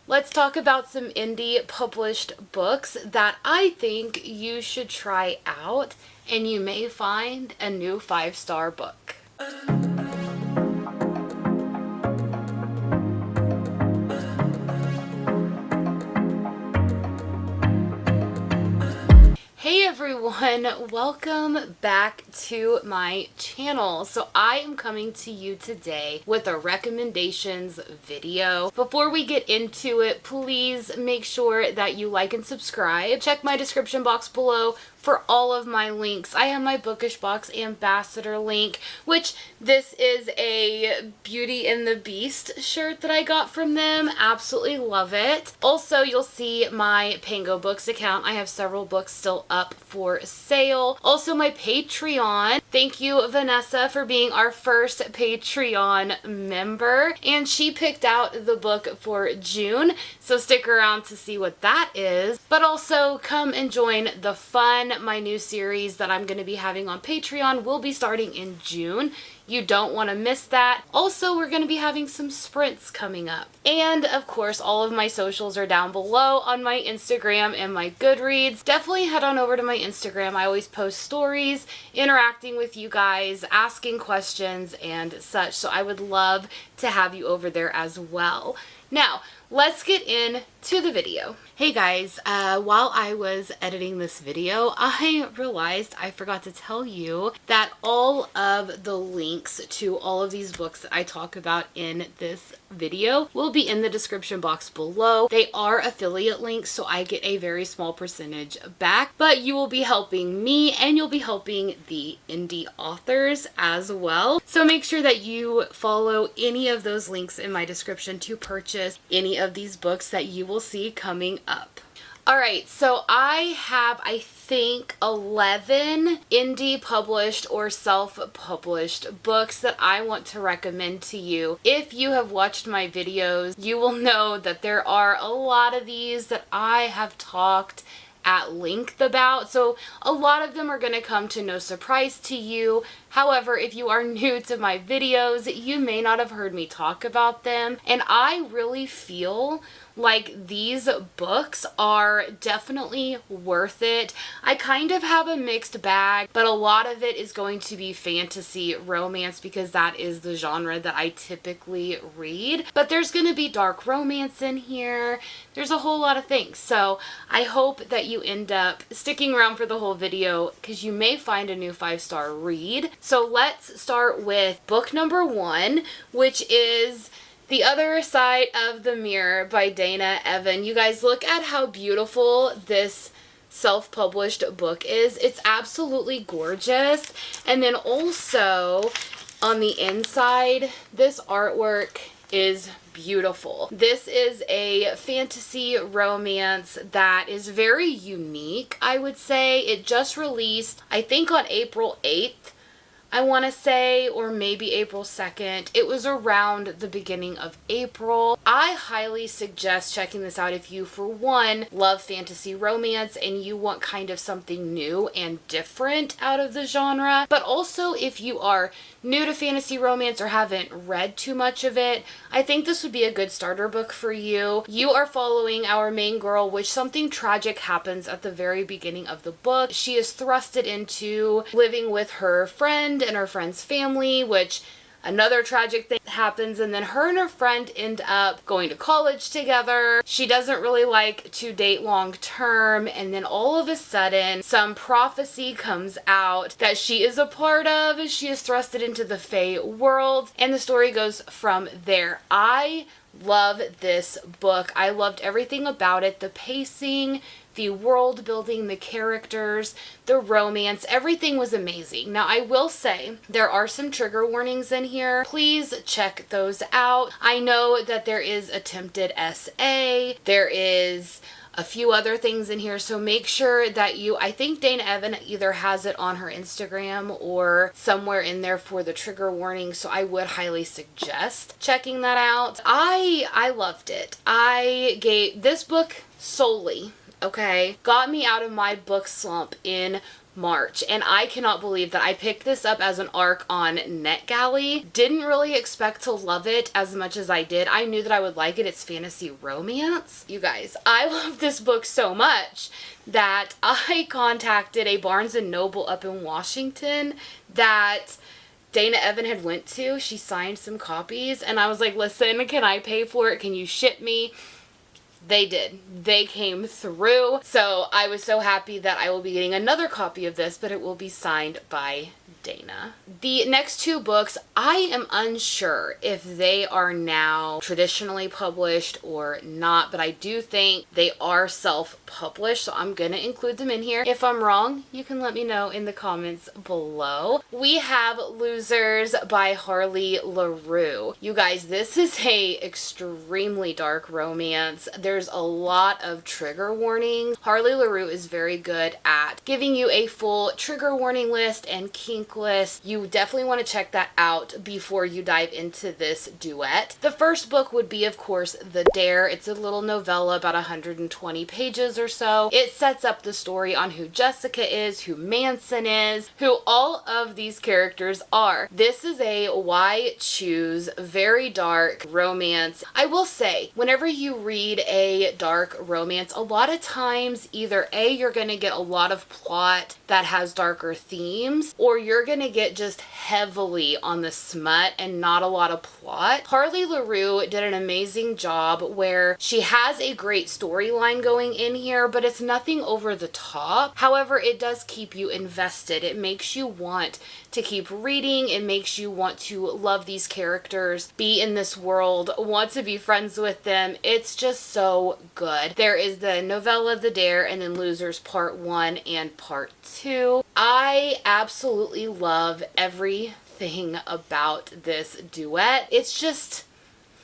let's talk about some indie published books that I think you should try out, and you may find a new 5-star book. Hey everyone, welcome back to my channel. So I am coming to you today with a recommendations video. Before we get into it, please make sure that you like and subscribe. Check my description box below for all of my links. I have my Bookish Box ambassador link, which this is a Beauty and the Beast shirt that I got from them. Absolutely love it. Also, you'll see my Pango Books account. I have several books still up for sale. Also, my Patreon. Thank you, Vanessa, for being our first Patreon member. And she picked out the book for June, so stick around to see what that is. But also, come and join the fun. My new series that I'm going to be having on Patreon will be starting in June. You don't want to miss that. Also, we're going to be having some sprints coming up. And of course, all of my socials are down below on my Instagram and my Goodreads. Definitely head on over to my Instagram. I always post stories, interacting with you guys, asking questions and such. So I would love to have you over there as well. Now, let's get into the video. Hey guys, while I was editing this video, I realized I forgot to tell you that all of the links to all of these books that I talk about in this video will be in the description box below. They are affiliate links, so I get a very small percentage back, but you will be helping me and you'll be helping the indie authors as well. So make sure that you follow any of those links in my description to purchase any of these books that you will see coming up. Alright, so I have, I think, 11 indie published or self-published books that I want to recommend to you. If you have watched my videos, you will know that there are a lot of these that I have talked at length about, so a lot of them are going to come to no surprise to you. However, if you are new to my videos, you may not have heard me talk about them, and I really feel like these books are definitely worth it. I kind of have a mixed bag, but a lot of it is going to be fantasy romance because that is the genre that I typically read. But there's going to be dark romance in here. There's a whole lot of things. So I hope that you end up sticking around for the whole video because you may find a new 5-star read. So let's start with book number 1, which is The Other Side of the Mirror by Dana Evan. You guys, look at how beautiful this self-published book is. It's absolutely gorgeous. And then also on the inside, this artwork is beautiful. This is a fantasy romance that is very unique, I would say. It just released, I think, on April 8th. I want to say, or maybe April 2nd. It was around the beginning of April. I highly suggest checking this out if you, for one, love fantasy romance and you want kind of something new and different out of the genre. But also, if you are new to fantasy romance or haven't read too much of it, I think this would be a good starter book for you. You are following our main girl, which something tragic happens at the very beginning of the book. She is thrusted into living with her friend and her friend's family, which another tragic thing happens, and then her and her friend end up going to college together. She doesn't really like to date long term, and then all of a sudden some prophecy comes out that she is a part of. She is thrusted into the Fae world, and the story goes from there. I love this book. I loved everything about it. The pacing, the world building, the characters, the romance, everything was amazing. Now, I will say there are some trigger warnings in here. Please check those out. I know that there is attempted SA. There is a few other things in here, so make sure that you, I think Dana Evan either has it on her Instagram or somewhere in there for the trigger warning, so I would highly suggest checking that out. I loved it. I gave this book solely, okay, got me out of my book slump in March, and I cannot believe that I picked this up as an ARC on NetGalley. Didn't really expect to love it as much as I did. I knew that I would like it. It's fantasy romance. You guys, I love this book so much that I contacted a Barnes & Noble up in Washington that Dana Evan had went to. She signed some copies, and I was like, listen, can I pay for it? Can you ship me? They did. They came through. So I was so happy that I will be getting another copy of this, but it will be signed by Dana. The next two books, I am unsure if they are now traditionally published or not, but I do think they are self-published, so I'm going to include them in here. If I'm wrong, you can let me know in the comments below. We have Losers by Harley LaRue. You guys, this is a extremely dark romance. There's a lot of trigger warnings. Harley LaRue is very good at giving you a full trigger warning list and kink list. You definitely want to check that out before you dive into this duet. The first book would be, of course, The Dare. It's a little novella, about 120 pages or so. It sets up the story on who Jessica is, who Manson is, who all of these characters are. This is a why choose, very dark romance. I will say, whenever you read a dark romance, a lot of times either A, you're going to get a lot of plot that has darker themes, or you're going to get just heavily on the smut and not a lot of plot. Harley LaRue did an amazing job where she has a great storyline going in here, but it's nothing over the top. However, it does keep you invested. It makes you want to keep reading. It makes you want to love these characters, be in this world, want to be friends with them. It's just so good. There is the novella The Dare, and then Losers Part 1 and Part 2. I absolutely love everything about this duet. It's just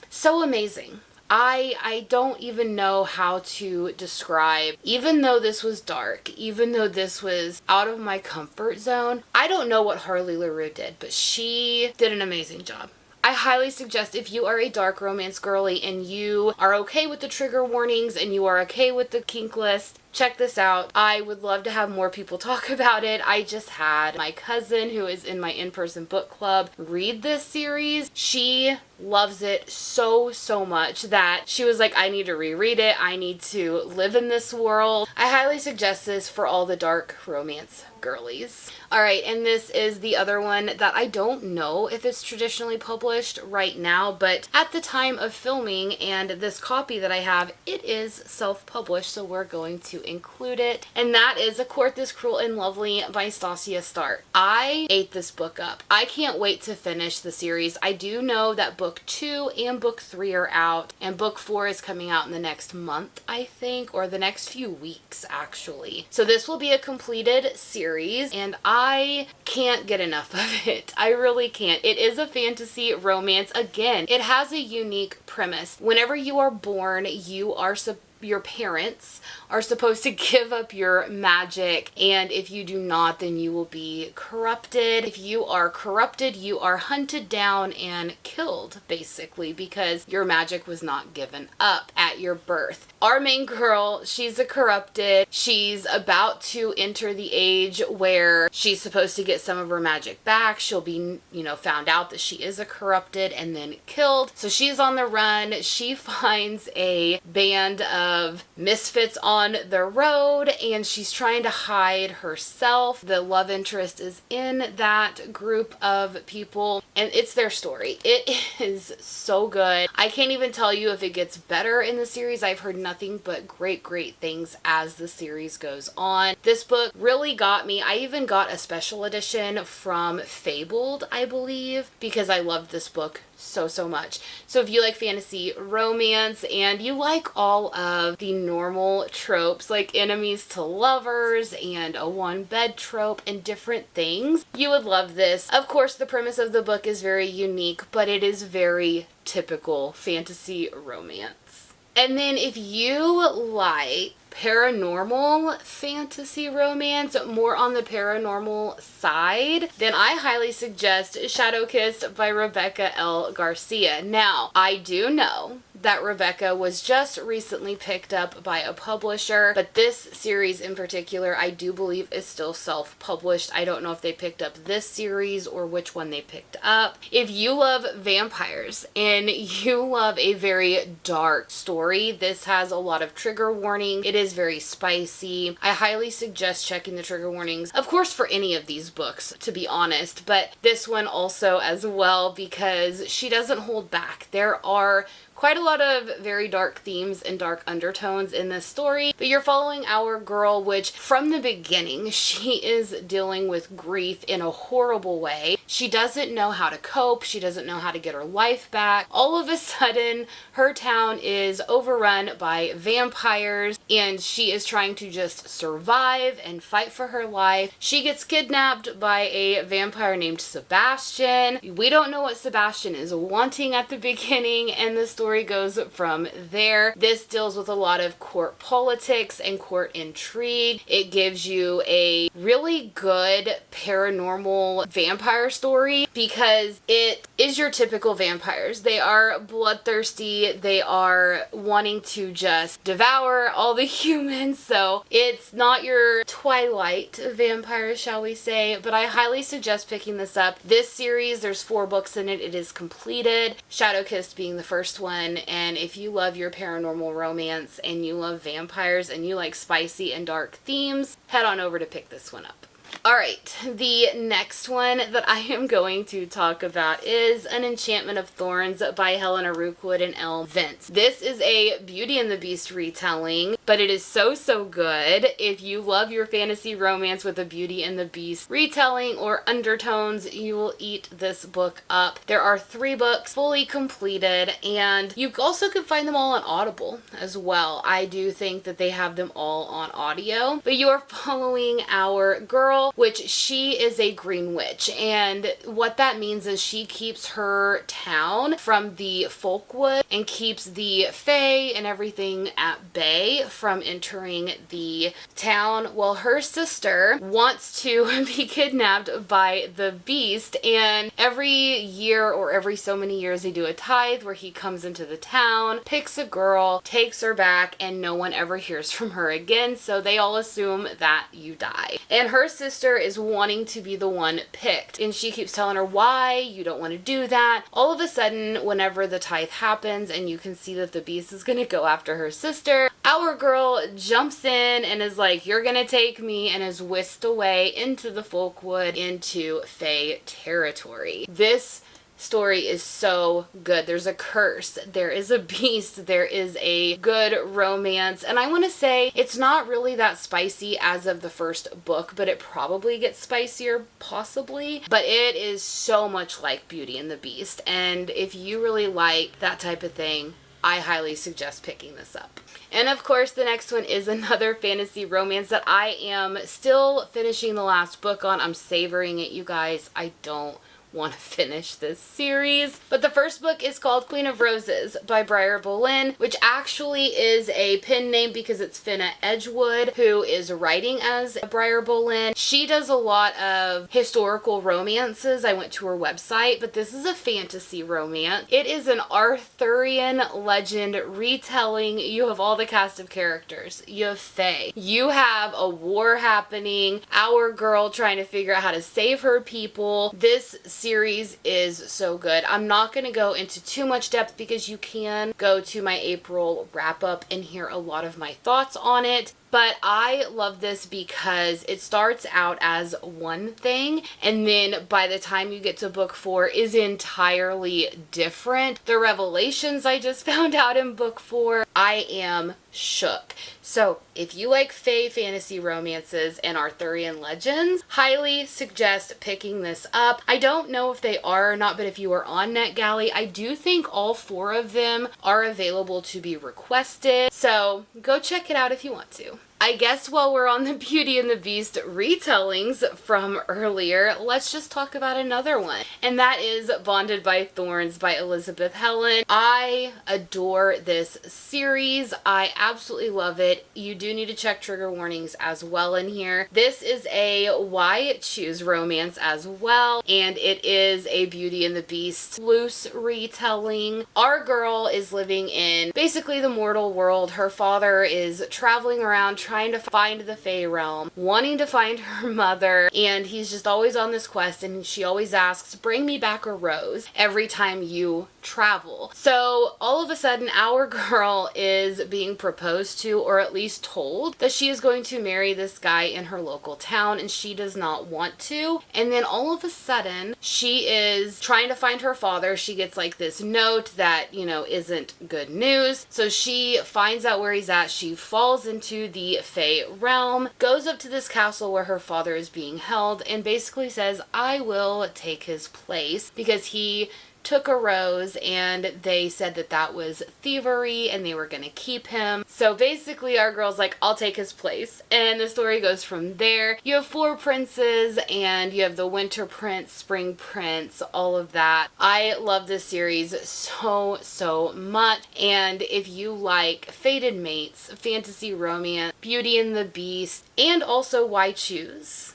so amazing. I don't even know how to describe, even though this was dark, even though this was out of my comfort zone, I don't know what Harley LaRue did, but she did an amazing job. I highly suggest, if you are a dark romance girly and you are okay with the trigger warnings and you are okay with the kink list, check this out. I would love to have more people talk about it. I just had my cousin, who is in my in-person book club, read this series. She loves it so much that she was like, I need to reread it. I need to live in this world. I highly suggest this for all the dark romance girlies. Alright, and this is the other one that I don't know if it's traditionally published right now, but at the time of filming and this copy that I have, it is self-published, so we're going to include it. And that is A Court This Cruel and Lovely by Stasia Stark. I ate this book up. I can't wait to finish the series. I do know that book 2 and book 3 are out, and book 4 is coming out in the next month, I think, or the next few weeks, actually. So this will be a completed series, and I can't get enough of it. I really can't. It is a fantasy romance. Again, it has a unique premise. Whenever you are born, your parents are supposed to give up your magic, and if you do not, then you will be corrupted. If you are corrupted, you are hunted down and killed, basically, because your magic was not given up at your birth. Our main girl, she's a corrupted. She's about to enter the age where she's supposed to get some of her magic back. She'll be, found out that she is a corrupted and then killed. So she's on the run. She finds a band of misfits on the road, and she's trying to hide herself. The love interest is in that group of people, and it's their story. It is so good. I can't even tell you if it gets better in the series. I've heard nothing but great things as the series goes on. This book really got me. I even got a special edition from Fabled, I believe, because I loved this book so much. So if you like fantasy romance and you like all of the normal tropes like enemies to lovers and a one bed trope and different things, you would love this. Of course, the premise of the book is very unique, but it is very typical fantasy romance. And then if you like paranormal fantasy romance, more on the paranormal side, then I highly suggest Shadow Kissed by Rebecca L. Garcia. Now, I do know that Rebecca was just recently picked up by a publisher, but this series in particular I do believe is still self-published. I don't know if they picked up this series or which one they picked up. If you love vampires and you love a very dark story, this has a lot of trigger warning. It is very spicy. I highly suggest checking the trigger warnings, of course, for any of these books, to be honest, but this one also as well, because she doesn't hold back. There are quite a lot of very dark themes and dark undertones in this story, but you're following our girl, which from the beginning, she is dealing with grief in a horrible way. She doesn't know how to cope. She doesn't know how to get her life back. All of a sudden, her town is overrun by vampires, and she is trying to just survive and fight for her life. She gets kidnapped by a vampire named Sebastian. We don't know what Sebastian is wanting at the beginning, and the story goes from there. This deals with a lot of court politics and court intrigue. It gives you a really good paranormal vampire story because it is your typical vampires. They are bloodthirsty. They are wanting to just devour all the humans. So it's not your Twilight vampires, shall we say, but I highly suggest picking this up. This series, there's 4 books in it. It is completed. Shadowkissed being the first one. And if you love your paranormal romance and you love vampires and you like spicy and dark themes, head on over to pick this one up. Alright, the next one that I am going to talk about is An Enchantment of Thorns by Helena Rookwood and Elle Vince. This is a Beauty and the Beast retelling, but it is so good. If you love your fantasy romance with a Beauty and the Beast retelling or undertones, you will eat this book up. There are 3 books fully completed, and you also can find them all on Audible as well. I do think that they have them all on audio, but you are following our girl, which she is a green witch, and what that means is she keeps her town from the Folkwood and keeps the Fae and everything at bay from entering the town. Well, her sister wants to be kidnapped by the Beast, and every year or every so many years they do a tithe where he comes into the town, picks a girl, takes her back, and no one ever hears from her again, so they all assume that you die. And her sister is wanting to be the one picked, and she keeps telling her why you don't want to do that. All of a sudden, whenever the tithe happens and you can see that the Beast is going to go after her sister, our girl jumps in and is like, you're gonna take me, and is whisked away into the Folkwood, into Fae territory. This story is so good. There's a curse, there is a beast, there is a good romance, and I want to say it's not really that spicy as of the first book, but it probably gets spicier, possibly, but it is so much like Beauty and the Beast, and if you really like that type of thing, I highly suggest picking this up. And of course, the next one is another fantasy romance that I am still finishing the last book on. I'm savoring it, you guys. I don't want to finish this series. But the first book is called Queen of Roses by Briar Boleyn, which actually is a pen name because it's Finna Edgewood who is writing as Briar Boleyn. She does a lot of historical romances. I went to her website, but this is a fantasy romance. It is an Arthurian legend retelling. You have all the cast of characters. You have Fae. You have a war happening. Our girl trying to figure out how to save her people. This series is so good. I'm not going to go into too much depth because you can go to my April wrap up and hear a lot of my thoughts on it. But I love this because it starts out as one thing, and then by the time you get to book 4 is entirely different. The revelations I just found out in book 4, I am shook. So if you like Fae fantasy romances and Arthurian legends, highly suggest picking this up. I don't know if they are or not, but if you are on NetGalley, I do think all 4 of them are available to be requested. So go check it out if you want to. I guess while we're on the Beauty and the Beast retellings from earlier, let's just talk about another one. And that is Bonded by Thorns by Elizabeth Helen. I adore this series. I absolutely love it. You do need to check trigger warnings as well in here. This is a Why Choose romance as well, and it is a Beauty and the Beast loose retelling. Our girl is living in basically the mortal world. Her father is traveling around trying to find the Fae realm, wanting to find her mother, and he's just always on this quest, and she always asks, bring me back a rose every time you travel. So all of a sudden our girl is being proposed to, or at least told that she is going to marry this guy in her local town, and she does not want to. And then all of a sudden she is trying to find her father. She gets like this note that, you know, isn't good news. So she finds out where he's at. She falls into the Fae realm, goes up to this castle where her father is being held, and basically says, I will take his place, because he took a rose and they said that that was thievery and they were gonna keep him. So basically our girl's like, I'll take his place, and the story goes from there. You have 4 princes, and you have the Winter Prince, Spring Prince, all of that. I love this series so much, and if you like fated mates, fantasy romance, Beauty and the Beast, and also Why Choose,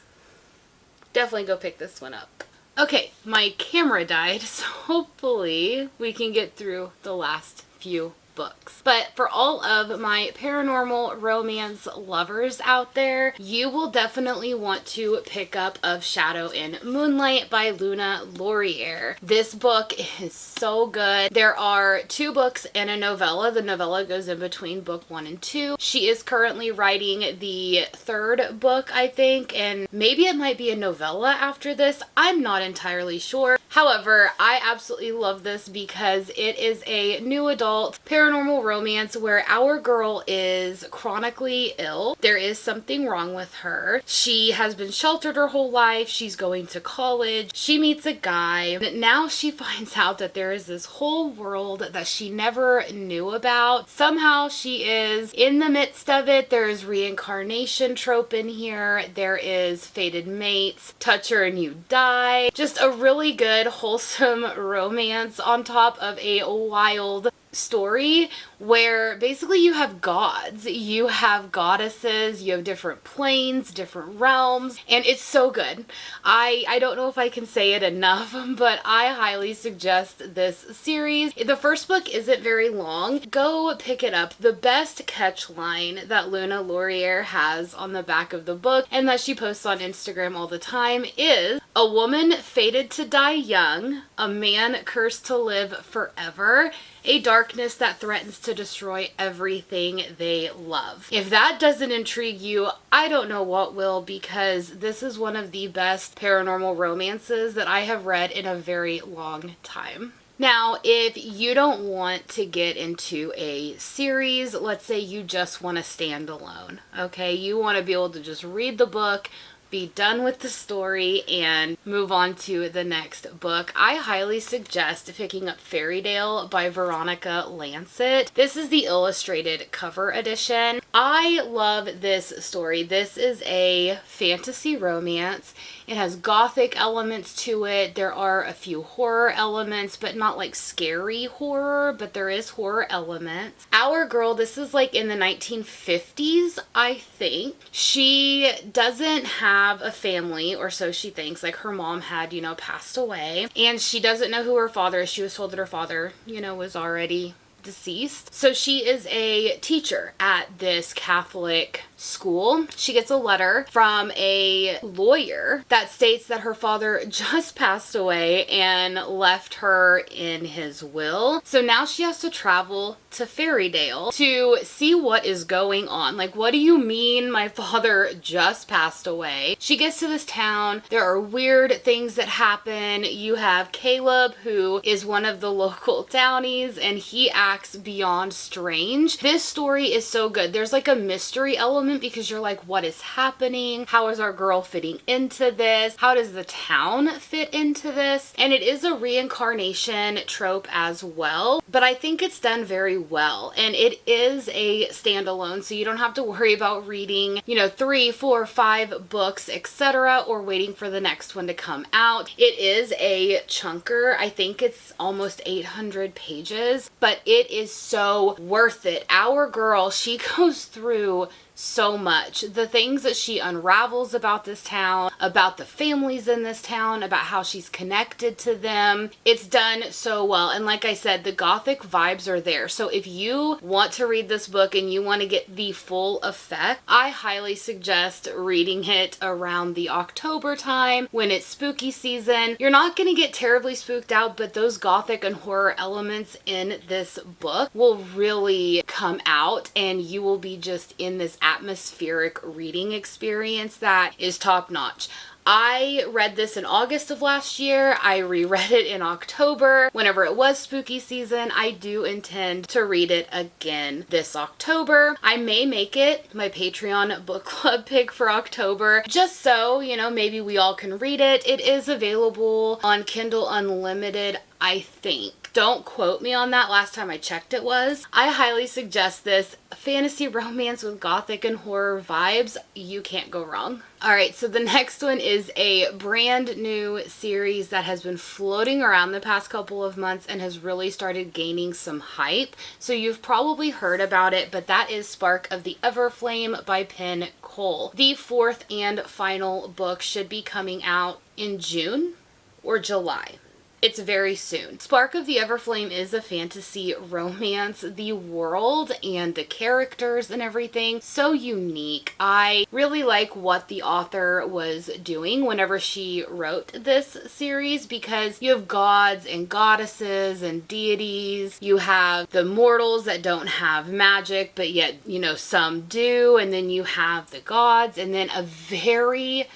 definitely go pick this one up. Okay, my camera died, so hopefully we can get through the last few books. But for all of my paranormal romance lovers out there, you will definitely want to pick up Of Shadow and Moonlight by Luna Laurier. This book is so good. There are 2 books and a novella. The novella goes in between book 1 and 2. She is currently writing the 3rd book, I think, and maybe it might be a novella after this. I'm not entirely sure. However, I absolutely love this because it is a new adult paranormal romance where our girl is chronically ill. There is something wrong with her. She has been sheltered her whole life. She's going to college. She meets a guy. Now she finds out that there is this whole world that she never knew about. Somehow she is in the midst of it. There is reincarnation trope in here. There is fated mates, touch her and you die. Just a really good wholesome romance on top of a wild story where basically you have gods, you have goddesses, you have different planes, different realms, and it's so good. I don't know if I can say it enough, but I highly suggest this series. The first book isn't very long. Go pick it up. The best catch line that Luna Laurier has on the back of the book, and that she posts on Instagram all the time, is a woman fated to die young, a man cursed to live forever, a darkness that threatens to destroy everything they love. If that doesn't intrigue you, I don't know what will, because this is one of the best paranormal romances that I have read in a very long time. Now, if you don't want to get into a series, let's say you just want to stand alone, okay? You want to be able to just read the book, be done with the story, and move on to the next book, I highly suggest picking up Fairytale by Veronica Lancet. This is the illustrated cover edition. I love this story. This is a fantasy romance. It has gothic elements to it. There are a few horror elements, but not like scary horror, but there is horror elements. Our girl, this is like in the 1950s, I think. She doesn't have a family, or so she thinks. Like her mom had, you know, passed away, and she doesn't know who her father is. She was told that her father, you know, was already deceased. So she is a teacher at this Catholic school. She gets a letter from a lawyer that states that her father just passed away and left her in his will. So now she has to travel to Fairytale to see what is going on. Like, what do you mean my father just passed away? She gets to this town. There are weird things that happen. You have Caleb, who is one of the local townies, and he acts beyond strange. This story is so good. There's like a mystery element moment because you're like, what is happening? How is our girl fitting into this? How does the town fit into this? And it is a reincarnation trope as well, but I think it's done very well. And it is a standalone, so you don't have to worry about reading, 3, 4, 5 books, etc., or waiting for the next one to come out. It is a chunker. I think it's almost 800 pages, but it is so worth it. Our girl, she goes through so much. The things that she unravels about this town, about the families in this town, about how she's connected to them. It's done so well. And like I said, the gothic vibes are there. So if you want to read this book and you want to get the full effect, I highly suggest reading it around the October time when it's spooky season. You're not going to get terribly spooked out, but those gothic and horror elements in this book will really come out, and you will be just in this atmospheric reading experience that is top notch. I read this in August of last year. I reread it in October whenever it was spooky season. I do intend to read it again this October. I may make it my Patreon book club pick for October, just so, maybe we all can read it. It is available on Kindle Unlimited, I think. Don't quote me on that. Last time I checked it was. I highly suggest this. Fantasy romance with gothic and horror vibes. You can't go wrong. Alright, so the next one is a brand new series that has been floating around the past couple of months and has really started gaining some hype. So you've probably heard about it, but that is Spark of the Everflame by Penn Cole. The 4th and final book should be coming out in June or July. It's very soon. Spark of the Everflame is a fantasy romance. The world and the characters and everything, so unique. I really like what the author was doing whenever she wrote this series, because you have gods and goddesses and deities. You have the mortals that don't have magic, but yet, some do. And then you have the gods, and then a very,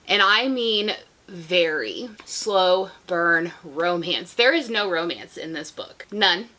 and I mean very slow burn romance. There is no romance in this book. None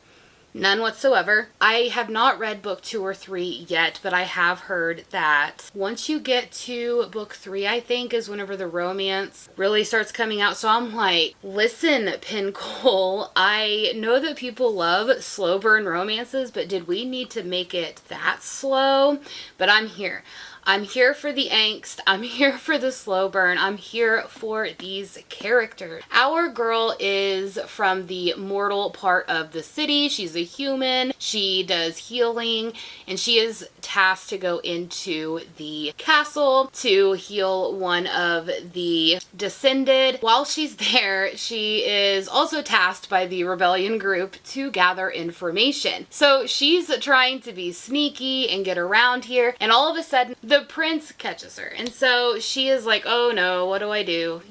whatsoever. I have not read book 2 or 3 yet, but I have heard that once you get to book 3, I think, is whenever the romance really starts coming out. So I'm like, listen, Penn Cole, I know that people love slow burn romances, but did we need to make it that slow? But I'm here. I'm here for the angst. I'm here for the slow burn. I'm here for these characters. Our girl is from the mortal part of the city. She's a human. She does healing, and she is tasked to go into the castle to heal one of the descended. While she's there, she is also tasked by the rebellion group to gather information. So she's trying to be sneaky and get around here, and all of a sudden, the prince catches her. And so she is like, oh no, what do I do?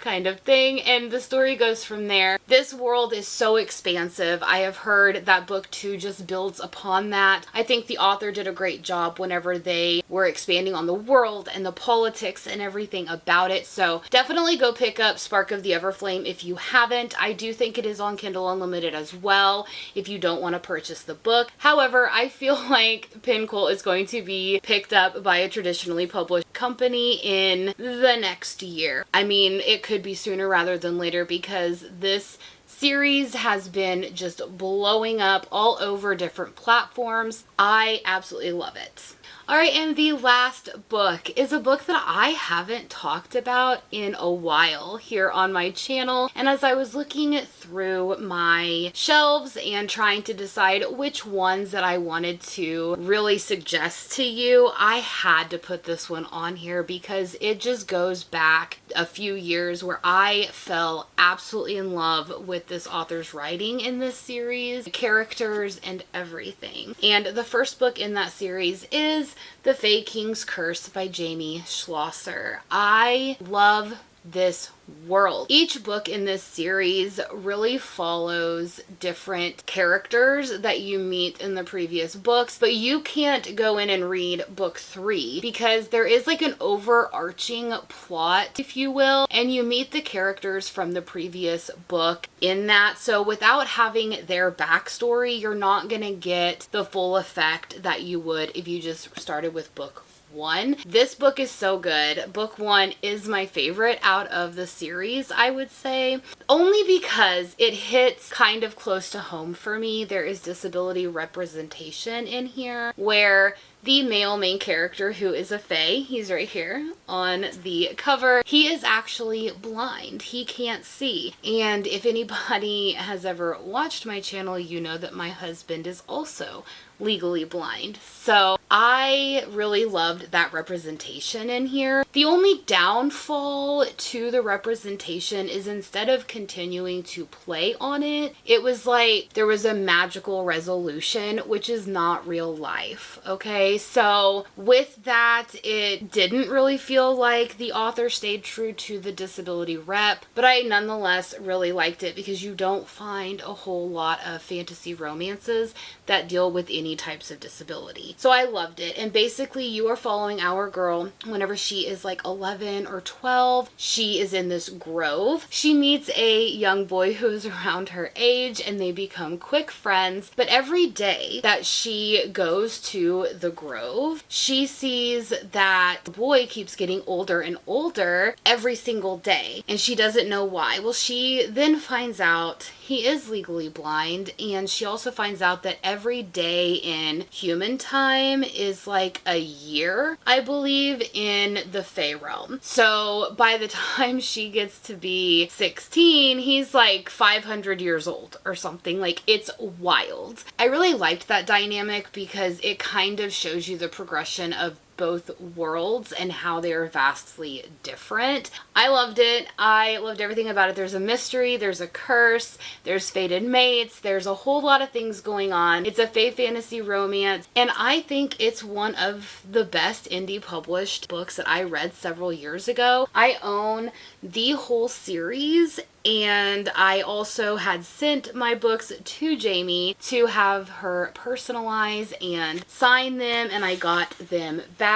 Kind of thing. And the story goes from there. This world is so expansive. I have heard that book 2 just builds upon that. I think the author did a great job whenever they were expanding on the world and the politics and everything about it. So definitely go pick up Spark of the Everflame if you haven't. I do think it is on Kindle Unlimited as well if you don't want to purchase the book. However, I feel like Penn Cole is going to be picked up by a traditionally published company in the next year. I mean, it could be sooner rather than later, because this series has been just blowing up all over different platforms. I absolutely love it. Alright, and the last book is a book that I haven't talked about in a while here on my channel. And as I was looking through my shelves and trying to decide which ones that I wanted to really suggest to you, I had to put this one on here because it just goes back a few years where I fell absolutely in love with this author's writing in this series, characters and everything. And the first book in that series is The Fae King's Curse by Jamie Schlosser. I love this world. Each book in this series really follows different characters that you meet in the previous books, but you can't go in and read book 3 because there is like an overarching plot, if you will, and you meet the characters from the previous book in that. So without having their backstory, you're not going to get the full effect that you would if you just started with book 1. This book is so good. Book 1 is my favorite out of the series, I would say, only because it hits kind of close to home for me. There is disability representation in here where the male main character, who is a fae, he's right here on the cover, he is actually blind. He can't see. And if anybody has ever watched my channel, you know that my husband is also legally blind. So I really loved that representation in here. The only downfall to the representation is instead of continuing to play on it, it was like there was a magical resolution, which is not real life. Okay, so with that, it didn't really feel like the author stayed true to the disability rep, but I nonetheless really liked it because you don't find a whole lot of fantasy romances that deal with any types of disability. So I loved it. And basically you are following our girl whenever she is like 11 or 12. She is in this grove. She meets a young boy who is around her age and they become quick friends. But every day that she goes to the grove, she sees that the boy keeps getting older and older every single day. And she doesn't know why. Well, she then finds out he is legally blind, and she also finds out that every day in human time is like a year, I believe, in the Fae realm. So by the time she gets to be 16, he's like 500 years old or something. Like, it's wild. I really liked that dynamic because it kind of shows you the progression of both worlds and how they are vastly different. I loved it. I loved everything about it. There's a mystery, there's a curse, there's fated mates, there's a whole lot of things going on. It's a fae fantasy romance, and I think it's one of the best indie published books that I read several years ago. I own the whole series, and I also had sent my books to Jamie to have her personalize and sign them, and I got them back.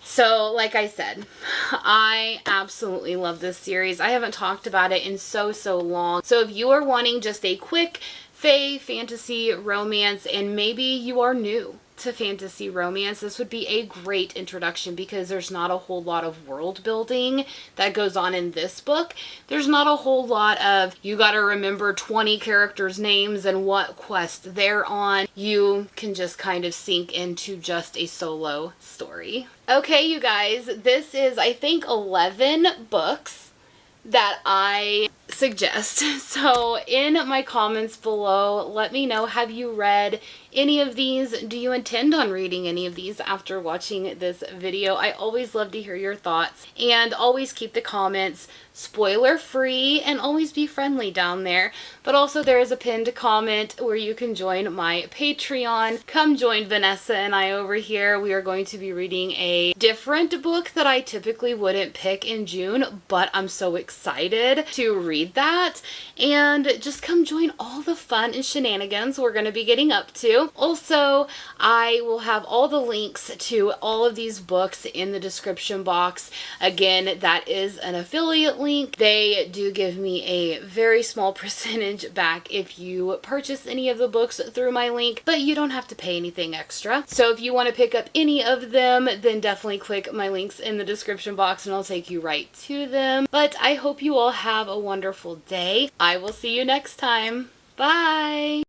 So, like I said, I absolutely love this series. I haven't talked about it in so long. So if you are wanting just a quick fae fantasy romance, and maybe you are new to fantasy romance, this would be a great introduction because there's not a whole lot of world building that goes on in this book. There's not a whole lot of you gotta remember 20 characters' names and what quest they're on. You can just kind of sink into just a solo story. Okay, you guys, this is, I think, 11 books that I suggest. So in my comments below, let me know, have you read any of these? Do you intend on reading any of these after watching this video? I always love to hear your thoughts, and always keep the comments spoiler free and always be friendly down there. But also there is a pinned comment where you can join my Patreon. Come join Vanessa and I over here. We are going to be reading a different book that I typically wouldn't pick in June, but I'm so excited to read that. And just come join all the fun and shenanigans we're going to be getting up to. Also, I will have all the links to all of these books in the description box. Again, that is an affiliate link. They do give me a very small percentage back if you purchase any of the books through my link, but you don't have to pay anything extra. So if you want to pick up any of them, then definitely click my links in the description box and I'll take you right to them. But I hope you all have a wonderful day. I will see you next time. Bye!